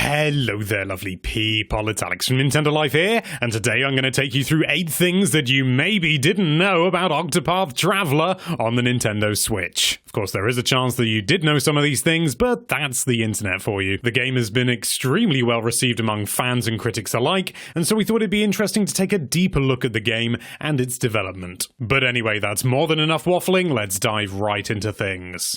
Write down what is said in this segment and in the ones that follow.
Hello there, lovely people. It's Alex from Nintendo Life here, and today I'm going to take you through 8 things that you maybe didn't know about Octopath Traveler on the Nintendo Switch. Of course, there is a chance that you did know some of these things, but that's the internet for you. The game has been extremely well received among fans and critics alike, and so we thought it'd be interesting to take a deeper look at the game and its development. But anyway, that's more than enough waffling. Let's dive right into things.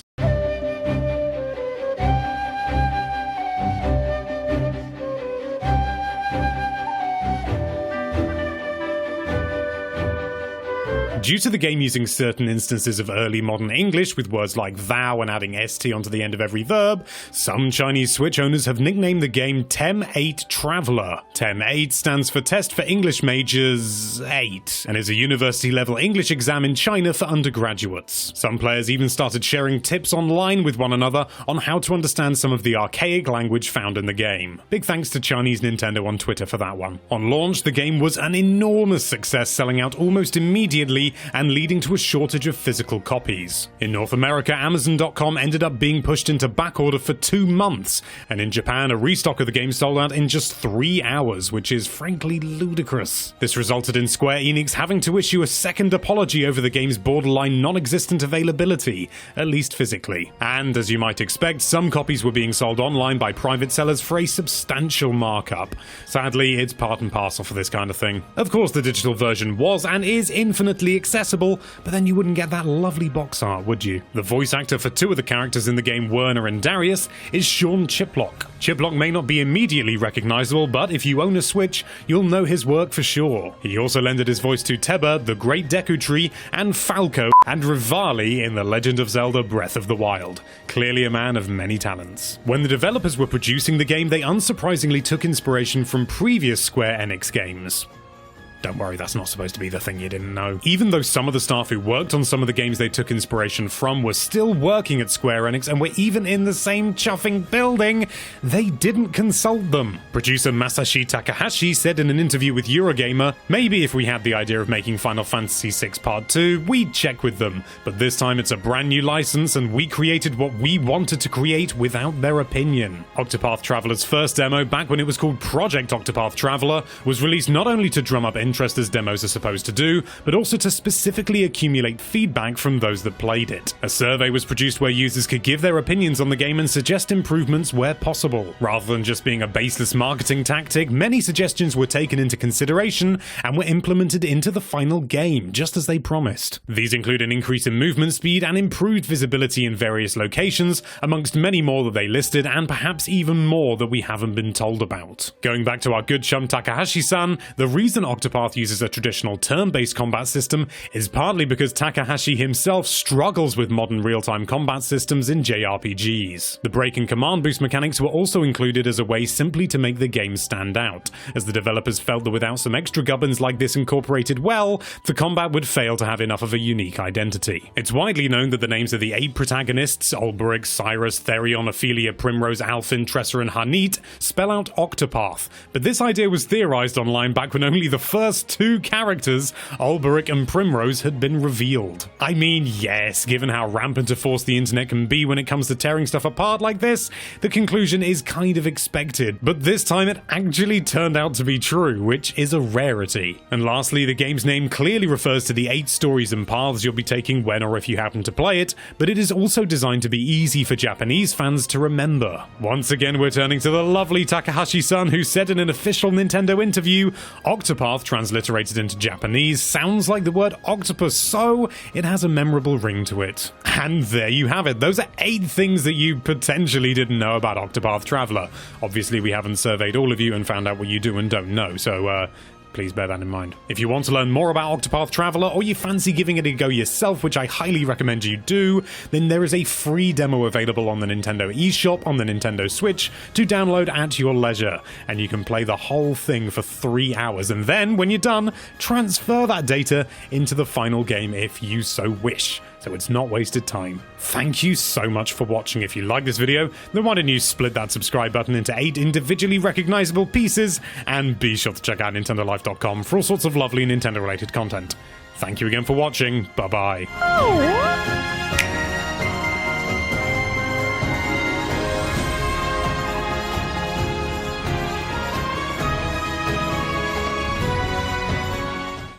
Due to the game using certain instances of early modern English with words like thou and adding st onto the end of every verb, some Chinese Switch owners have nicknamed the game TEM8 Traveler. TEM8 stands for Test for English Majors 8 and is a university-level English exam in China for undergraduates. Some players even started sharing tips online with one another on how to understand some of the archaic language found in the game. Big thanks to Chinese Nintendo on Twitter for that one. On launch, the game was an enormous success, selling out almost immediately and leading to a shortage of physical copies. In North America, Amazon.com ended up being pushed into backorder for 2 months, and in Japan, a restock of the game sold out in just 3 hours, which is frankly ludicrous. This resulted in Square Enix having to issue a second apology over the game's borderline non-existent availability, at least physically. And as you might expect, some copies were being sold online by private sellers for a substantial markup. Sadly, it's part and parcel for this kind of thing. Of course, the digital version was and is infinitely accessible, but then you wouldn't get that lovely box art, would you? The voice actor for 2 of the characters in the game, Werner and Darius, is Sean Chiplock. Chiplock may not be immediately recognizable, but if you own a Switch, you'll know his work for sure. He also lended his voice to Teba, the Great Deku Tree, and Falco and Rivali in The Legend of Zelda Breath of the Wild. Clearly a man of many talents. When the developers were producing the game, they unsurprisingly took inspiration from previous Square Enix games. Don't worry, that's not supposed to be the thing you didn't know. Even though some of the staff who worked on some of the games they took inspiration from were still working at Square Enix and were even in the same chuffing building, they didn't consult them. Producer Masashi Takahashi said in an interview with Eurogamer, maybe if we had the idea of making Final Fantasy VI Part 2, we'd check with them, but this time it's a brand new license and we created what we wanted to create without their opinion. Octopath Traveler's first demo, back when it was called Project Octopath Traveler, was released not only to drum up interest as demos are supposed to do, but also to specifically accumulate feedback from those that played it. A survey was produced where users could give their opinions on the game and suggest improvements where possible. Rather than just being a baseless marketing tactic, many suggestions were taken into consideration and were implemented into the final game, just as they promised. These include an increase in movement speed and improved visibility in various locations, amongst many more that they listed, and perhaps even more that we haven't been told about. Going back to our good chum Takahashi-san, the reason Octopath uses a traditional turn-based combat system is partly because Takahashi himself struggles with modern real-time combat systems in JRPGs. The break and command boost mechanics were also included as a way simply to make the game stand out, as the developers felt that without some extra gubbins like this incorporated well, the combat would fail to have enough of a unique identity. It's widely known that the names of the 8 protagonists, Ulberich, Cyrus, Therion, Ophelia, Primrose, Alphin, Tressa, and Hanit, spell out Octopath, but this idea was theorized online back when only the first 2 characters, Ulberich and Primrose, had been revealed. I mean, yes, given how rampant a force the internet can be when it comes to tearing stuff apart like this, the conclusion is kind of expected, but this time it actually turned out to be true, which is a rarity. And lastly, the game's name clearly refers to the 8 stories and paths you'll be taking when or if you happen to play it, but it is also designed to be easy for Japanese fans to remember. Once again, we're turning to the lovely Takahashi-san, who said in an official Nintendo interview, Octopath transliterated into Japanese sounds like the word octopus, so it has a memorable ring to it. And there you have it. Those are 8 things that you potentially didn't know about Octopath Traveler. Obviously, we haven't surveyed all of you and found out what you do and don't know, so please bear that in mind. If you want to learn more about Octopath Traveler, or you fancy giving it a go yourself, which I highly recommend you do, then there is a free demo available on the Nintendo eShop on the Nintendo Switch to download at your leisure, and you can play the whole thing for 3 hours, and then, when you're done, transfer that data into the final game if you so wish. So it's not wasted time. Thank you so much for watching. If you like this video, then why don't you split that subscribe button into 8 individually recognizable pieces, and be sure to check out NintendoLife.com for all sorts of lovely Nintendo-related content. Thank you again for watching. Bye-bye.